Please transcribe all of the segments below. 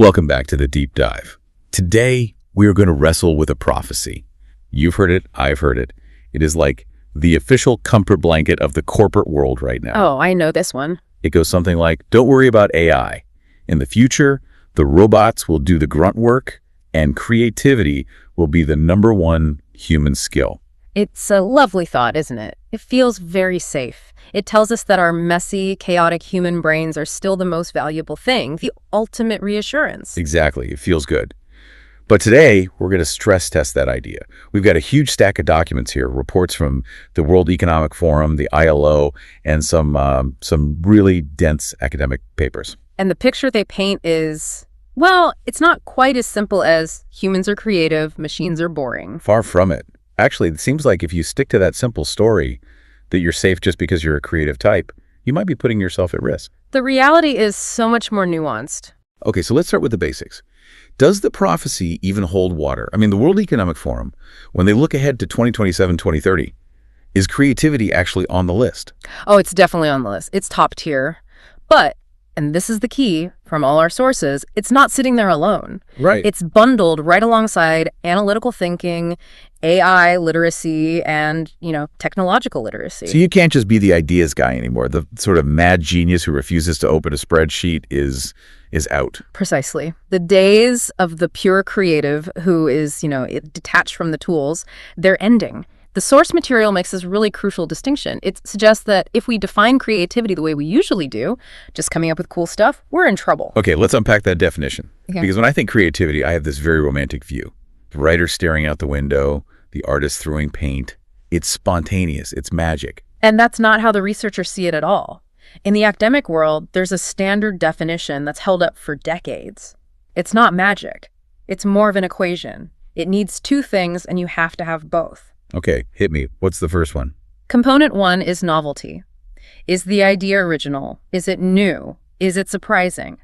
Welcome back to the Deep Dive. Today, we are going to wrestle with a prophecy. You've heard it, I've heard it. It is like the official comfort blanket of the corporate world right now. Oh, I know this one. It goes something like, don't worry about AI. In the future, the robots will do the grunt work, and creativity will be the #1 human skill. It's a lovely thought, isn't it? It feels very safe. It tells us that our messy, chaotic human brains are still the most valuable thing, the ultimate reassurance. Exactly, it feels good. But today, we're going to stress test that idea. We've got a huge stack of documents here, reports from the World Economic Forum, the ILO, and some really dense academic papers. And the picture they paint is, well, it's not quite as simple as humans are creative, machines are boring. Far from it. Actually, it seems like if you stick to that simple story, that you're safe just because you're a creative type, you might be putting yourself at risk. The reality is so much more nuanced. Okay, so let's start with the basics. Does the prophecy even hold water? I mean, the World Economic Forum, when they look ahead to 2027, 2030, is creativity actually on the list? Oh, it's definitely on the list. It's top tier. But, and this is the key from all our sources, it's not sitting there alone. Right. It's bundled right alongside analytical thinking, AI literacy, and, technological literacy. So you can't just be the ideas guy anymore. The sort of mad genius who refuses to open a spreadsheet is out. Precisely. The days of the pure creative who is, detached from the tools, they're ending. The source material makes this really crucial distinction. It suggests that if we define creativity the way we usually do, just coming up with cool stuff, we're in trouble. Okay, let's unpack that definition. Okay. Because when I think creativity, I have this very romantic view. The writer staring out the window, the artist throwing paint. It's spontaneous. It's magic. And that's not how the researchers see it at all. In the academic world, there's a standard definition that's held up for decades. It's not magic. It's more of an equation. It needs two things, and you have to have both. Okay, hit me. What's the first one? Component 1 is novelty. Is the idea original? Is it new? Is it surprising?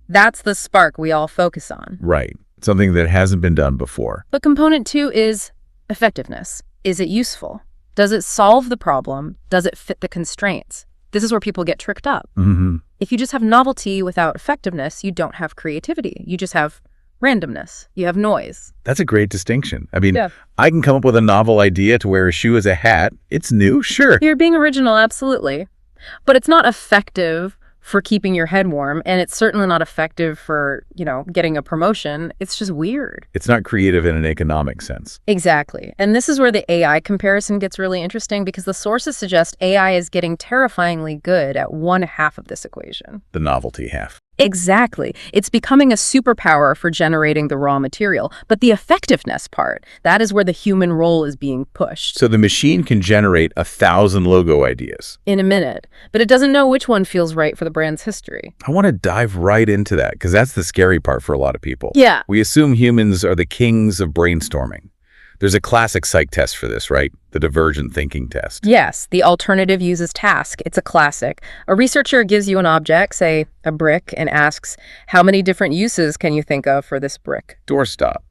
That's the spark we all focus on. Right. Something that hasn't been done before. But component 2 is effectiveness. Is it useful? Does it solve the problem? Does it fit the constraints? This is where people get tricked up. Mm-hmm. If you just have novelty without effectiveness, you don't have creativity. You just have randomness. You have noise. That's a great distinction. I mean, Yeah. I can come up with a novel idea to wear a shoe as a hat. It's new, sure. You're being original, absolutely. But it's not effective for keeping your head warm, and it's certainly not effective for, getting a promotion. It's just weird. It's not creative in an economic sense. Exactly. And this is where the AI comparison gets really interesting because the sources suggest AI is getting terrifyingly good at one half of this equation. The novelty half. Exactly. It's becoming a superpower for generating the raw material. But the effectiveness part, that is where the human role is being pushed. So the machine can generate 1,000 logo ideas. In a minute. But it doesn't know which one feels right for the brand's history. I want to dive right into that because that's the scary part for a lot of people. Yeah. We assume humans are the kings of brainstorming. There's a classic psych test for this, right? The divergent thinking test. Yes, the alternative uses task. It's a classic. A researcher gives you an object, say a brick, and asks, how many different uses can you think of for this brick? Doorstop,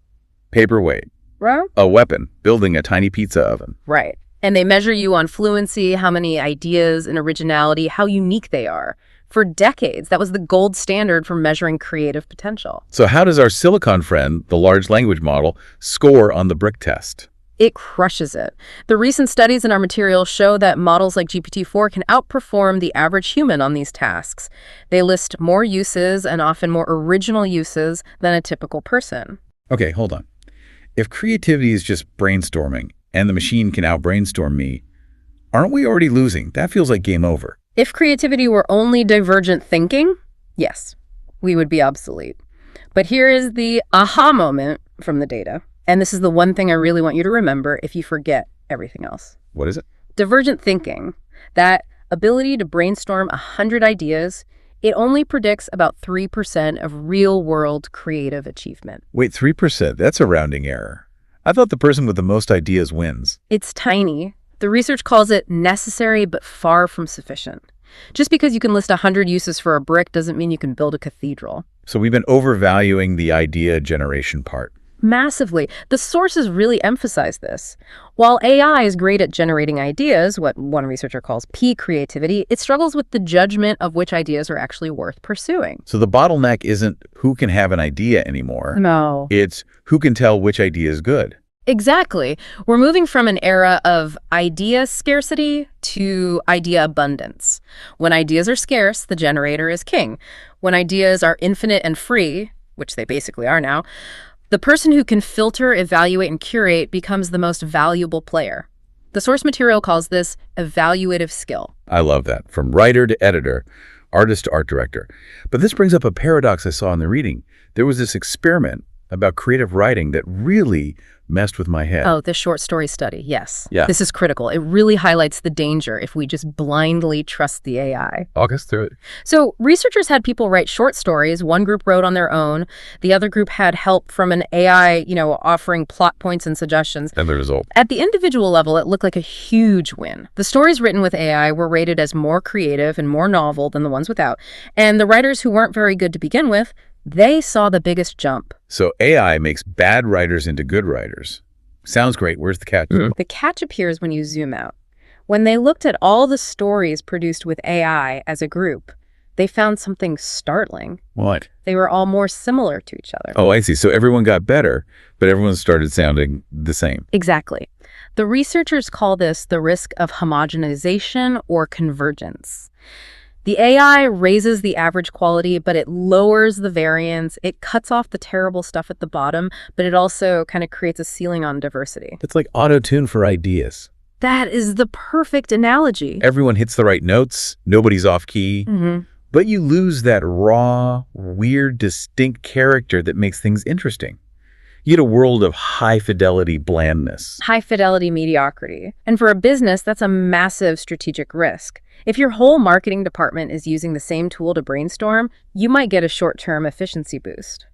paperweight, Right? a weapon, building a tiny pizza oven. Right. And they measure you on fluency, how many ideas and originality, how unique they are. For decades, that was the gold standard for measuring creative potential. So how does our silicon friend, the large language model, score on the brick test? It crushes it. The recent studies in our material show that models like GPT-4 can outperform the average human on these tasks. They list more uses and often more original uses than a typical person. Okay, hold on. If creativity is just brainstorming and the machine can out-brainstorm me, aren't we already losing? That feels like game over. If creativity were only divergent thinking, yes, we would be obsolete. But here is the aha moment from the data. And this is the one thing I really want you to remember if you forget everything else. What is it? Divergent thinking, that ability to brainstorm 100 ideas, it only predicts about 3% of real-world creative achievement. Wait, 3%? That's a rounding error. I thought the person with the most ideas wins. It's tiny. The research calls it necessary but far from sufficient. Just because you can list 100 uses for a brick doesn't mean you can build a cathedral. So we've been overvaluing the idea generation part. Massively. The sources really emphasize this. While AI is great at generating ideas, what one researcher calls P-creativity, it struggles with the judgment of which ideas are actually worth pursuing. So the bottleneck isn't who can have an idea anymore. No. It's who can tell which idea is good. Exactly. We're moving from an era of idea scarcity to idea abundance. When ideas are scarce, the generator is king. When ideas are infinite and free, which they basically are now, the person who can filter, evaluate, and curate becomes the most valuable player. The source material calls this evaluative skill. I love that. From writer to editor, artist to art director. But this brings up a paradox I saw in the reading. There was this experiment about creative writing that really messed with my head. Oh, the short story study, yes. Yeah. This is critical. It really highlights the danger if we just blindly trust the AI. Walk us through it. So researchers had people write short stories. One group wrote on their own. The other group had help from an AI, offering plot points and suggestions. And the result. At the individual level, it looked like a huge win. The stories written with AI were rated as more creative and more novel than the ones without. And the writers who weren't very good to begin with, they saw the biggest jump. So AI makes bad writers into good writers. Sounds great. Where's the catch? The catch appears when you zoom out. When they looked at all the stories produced with AI as a group, they found something startling. What? They were all more similar to each other. Oh, I see. So everyone got better, but everyone started sounding the same. Exactly. The researchers call this the risk of homogenization or convergence. The AI raises the average quality, but it lowers the variance. It cuts off the terrible stuff at the bottom, but it also kind of creates a ceiling on diversity. It's like auto-tune for ideas. That is the perfect analogy. Everyone hits the right notes. Nobody's off key. But you lose that raw, weird, distinct character that makes things interesting. You get a world of high-fidelity blandness. High-fidelity mediocrity. And for a business, that's a massive strategic risk. If your whole marketing department is using the same tool to brainstorm, you might get a short-term efficiency boost.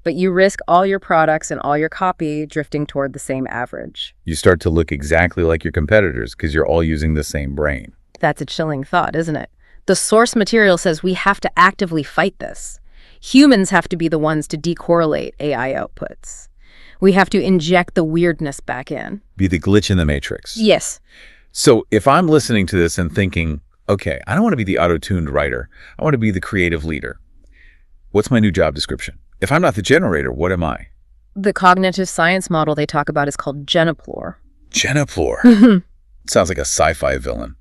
But you risk all your products and all your copy drifting toward the same average. You start to look exactly like your competitors because you're all using the same brain. That's a chilling thought, isn't it? The source material says we have to actively fight this. Humans have to be the ones to decorrelate AI outputs. We have to inject the weirdness back in. Be the glitch in the matrix. Yes. So if I'm listening to this and thinking, okay, I don't want to be the auto-tuned writer. I want to be the creative leader. What's my new job description? If I'm not the generator, what am I? The cognitive science model they talk about is called Geniplore. Geniplore? Sounds like a sci-fi villain.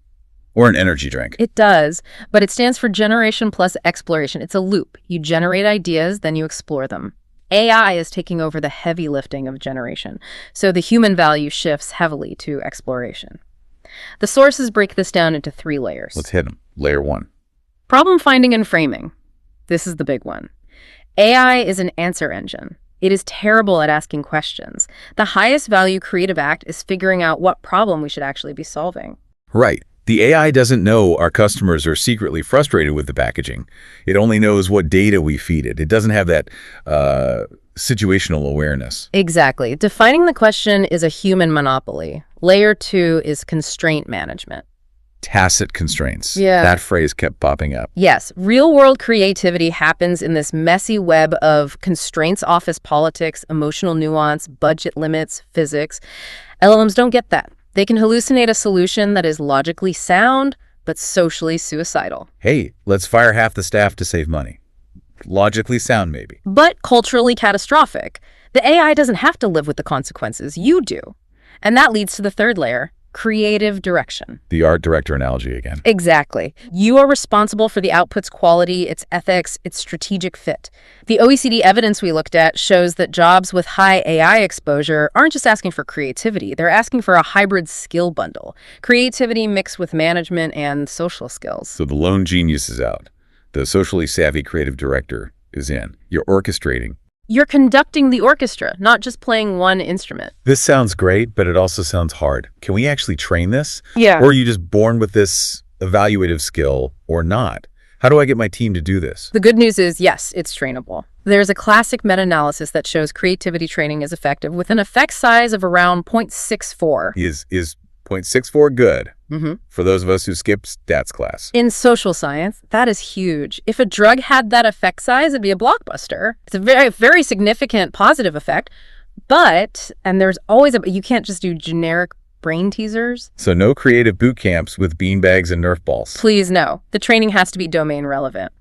Or an energy drink. It does, but it stands for generation plus exploration. It's a loop. You generate ideas, then you explore them. AI is taking over the heavy lifting of generation, so the human value shifts heavily to exploration. The sources break this down into 3 layers. Let's hit them. Layer 1. Problem finding and framing. This is the big one. AI is an answer engine. It is terrible at asking questions. The highest value creative act is figuring out what problem we should actually be solving. Right. The AI doesn't know our customers are secretly frustrated with the packaging. It only knows what data we feed it. It doesn't have that situational awareness. Exactly. Defining the question is a human monopoly. Layer 2 is constraint management. Tacit constraints. Yeah. That phrase kept popping up. Yes, real-world creativity happens in this messy web of constraints, office politics, emotional nuance, budget limits, physics. LLMs don't get that. They can hallucinate a solution that is logically sound, but socially suicidal. Hey, let's fire half the staff to save money. Logically sound, maybe. But culturally catastrophic. The AI doesn't have to live with the consequences. You do. And that leads to the 3rd layer, creative direction. The art director analogy again. Exactly. You are responsible for the output's quality, its ethics, its strategic fit. The OECD evidence we looked at shows that jobs with high AI exposure aren't just asking for creativity, they're asking for a hybrid skill bundle. Creativity mixed with management and social skills. So the lone genius is out. The socially savvy creative director is in. You're orchestrating. You're conducting the orchestra, not just playing one instrument. This sounds great, but it also sounds hard. Can we actually train this? Yeah. Or are you just born with this evaluative skill or not? How do I get my team to do this? The good news is, yes, it's trainable. There's a classic meta-analysis that shows creativity training is effective with an effect size of around 0.64. Is 0.64 good? For those of us who skipped stats class. In social science, that is huge. If a drug had that effect size, it'd be a blockbuster. It's a very, very significant positive effect. But, and there's always you can't just do generic brain teasers. So no creative boot camps with beanbags and Nerf balls. Please no. The training has to be domain relevant.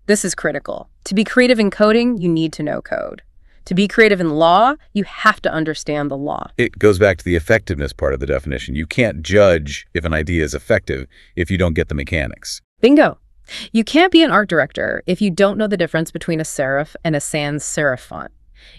This is critical. To be creative in coding, you need to know code. To be creative in law, you have to understand the law. It goes back to the effectiveness part of the definition. You can't judge if an idea is effective if you don't get the mechanics. Bingo. You can't be an art director if you don't know the difference between a serif and a sans serif font.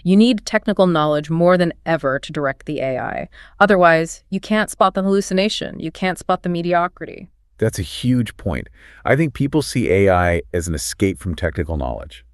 You need technical knowledge more than ever to direct the AI. Otherwise, you can't spot the hallucination. You can't spot the mediocrity. That's a huge point. I think people see AI as an escape from technical knowledge.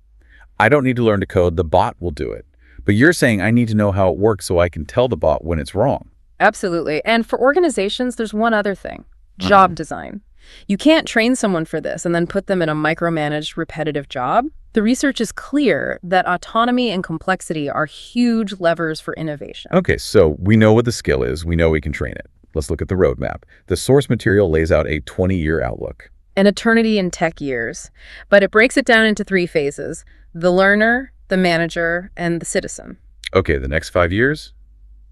I don't need to learn to code, the bot will do it. But you're saying I need to know how it works so I can tell the bot when it's wrong. Absolutely. And for organizations, there's one other thing. Job design. You can't train someone for this and then put them in a micromanaged, repetitive job. The research is clear that autonomy and complexity are huge levers for innovation. Okay, so we know what the skill is. We know we can train it. Let's look at the roadmap. The source material lays out a 20-year outlook. An eternity in tech years. But it breaks it down into 3 phases: the learner, the manager, and the citizen. Okay, the next 5 years,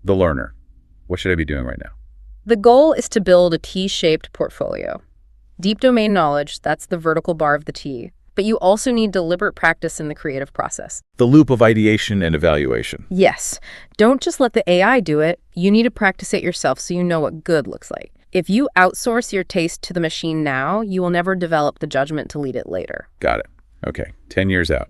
the learner. What should I be doing right now? The goal is to build a T-shaped portfolio. Deep domain knowledge, that's the vertical bar of the T. But you also need deliberate practice in the creative process. The loop of ideation and evaluation. Yes. Don't just let the AI do it. You need to practice it yourself so you know what good looks like. If you outsource your taste to the machine now, you will never develop the judgment to lead it later. Got it. Okay, 10 years out,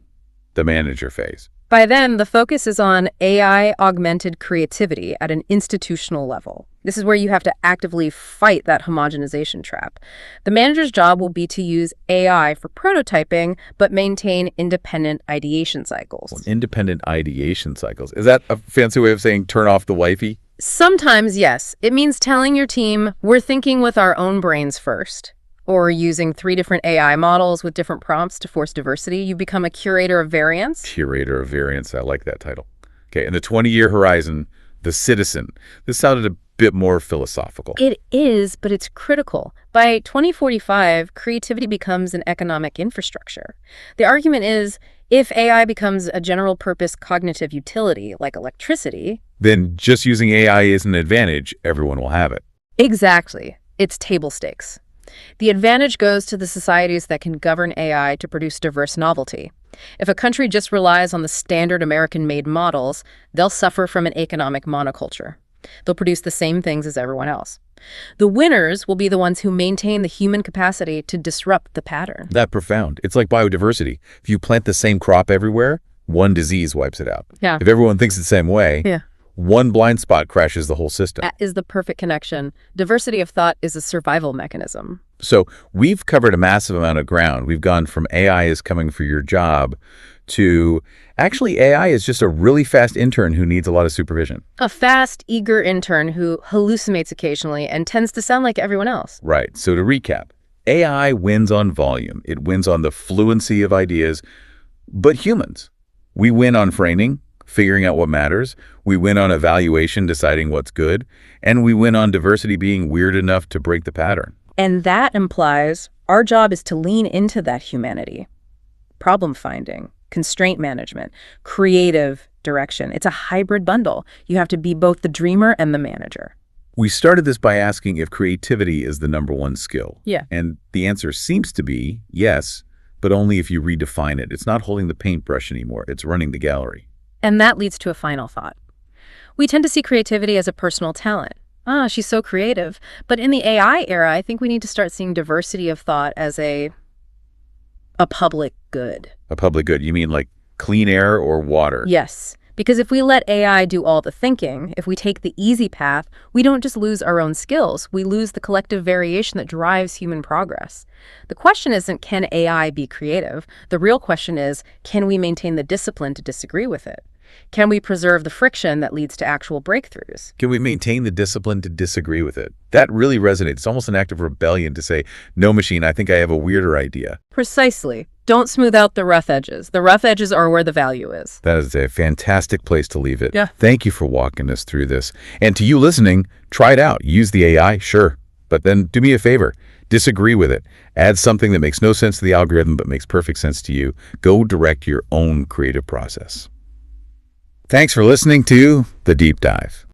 the manager phase. By then, the focus is on AI-augmented creativity at an institutional level. This is where you have to actively fight that homogenization trap. The manager's job will be to use AI for prototyping, but maintain independent ideation cycles. Independent ideation cycles. Is that a fancy way of saying turn off the wifey? Sometimes, yes. It means telling your team, we're thinking with our own brains first. Or using 3 different AI models with different prompts to force diversity. You become a curator of variance. Curator of variance. I like that title. Okay, in the 20-year horizon, the citizen. This sounded a bit more philosophical. It is, but it's critical. By 2045, creativity becomes an economic infrastructure. The argument is, if AI becomes a general-purpose cognitive utility, like electricity, then just using AI is an advantage. Everyone will have it. Exactly. It's table stakes. The advantage goes to the societies that can govern AI to produce diverse novelty. If a country just relies on the standard American-made models, they'll suffer from an economic monoculture. They'll produce the same things as everyone else. The winners will be the ones who maintain the human capacity to disrupt the pattern. That profound. It's like biodiversity. If you plant the same crop everywhere, one disease wipes it out. Yeah. If everyone thinks the same way, one blind spot crashes the whole system. That is the perfect connection. Diversity of thought is a survival mechanism. So we've covered a massive amount of ground. We've gone from AI is coming for your job to actually AI is just a really fast intern who needs a lot of supervision. A fast, eager intern who hallucinates occasionally and tends to sound like everyone else. Right. So to recap, AI wins on volume. It wins on the fluency of ideas. But humans, we win on framing, figuring out what matters. We win on evaluation, deciding what's good. And we win on diversity being weird enough to break the pattern. And that implies our job is to lean into that humanity. Problem finding, constraint management, creative direction. It's a hybrid bundle. You have to be both the dreamer and the manager. We started this by asking if creativity is the #1 skill. Yeah. And the answer seems to be yes, but only if you redefine it. It's not holding the paintbrush anymore. It's running the gallery. And that leads to a final thought. We tend to see creativity as a personal talent. She's so creative. But in the AI era, I think we need to start seeing diversity of thought as a public good. A public good. You mean like clean air or water? Yes. Because if we let AI do all the thinking, if we take the easy path, we don't just lose our own skills. We lose the collective variation that drives human progress. The question isn't, can AI be creative? The real question is, can we maintain the discipline to disagree with it? Can we preserve the friction that leads to actual breakthroughs? Can we maintain the discipline to disagree with it? That really resonates. It's almost an act of rebellion to say, no, machine, I think I have a weirder idea. Precisely. Don't smooth out the rough edges. The rough edges are where the value is. That is a fantastic place to leave it. Yeah. Thank you for walking us through this. And to you listening, try it out. Use the AI, sure. But then do me a favor. Disagree with it. Add something that makes no sense to the algorithm but makes perfect sense to you. Go direct your own creative process. Thanks for listening to The Deep Dive.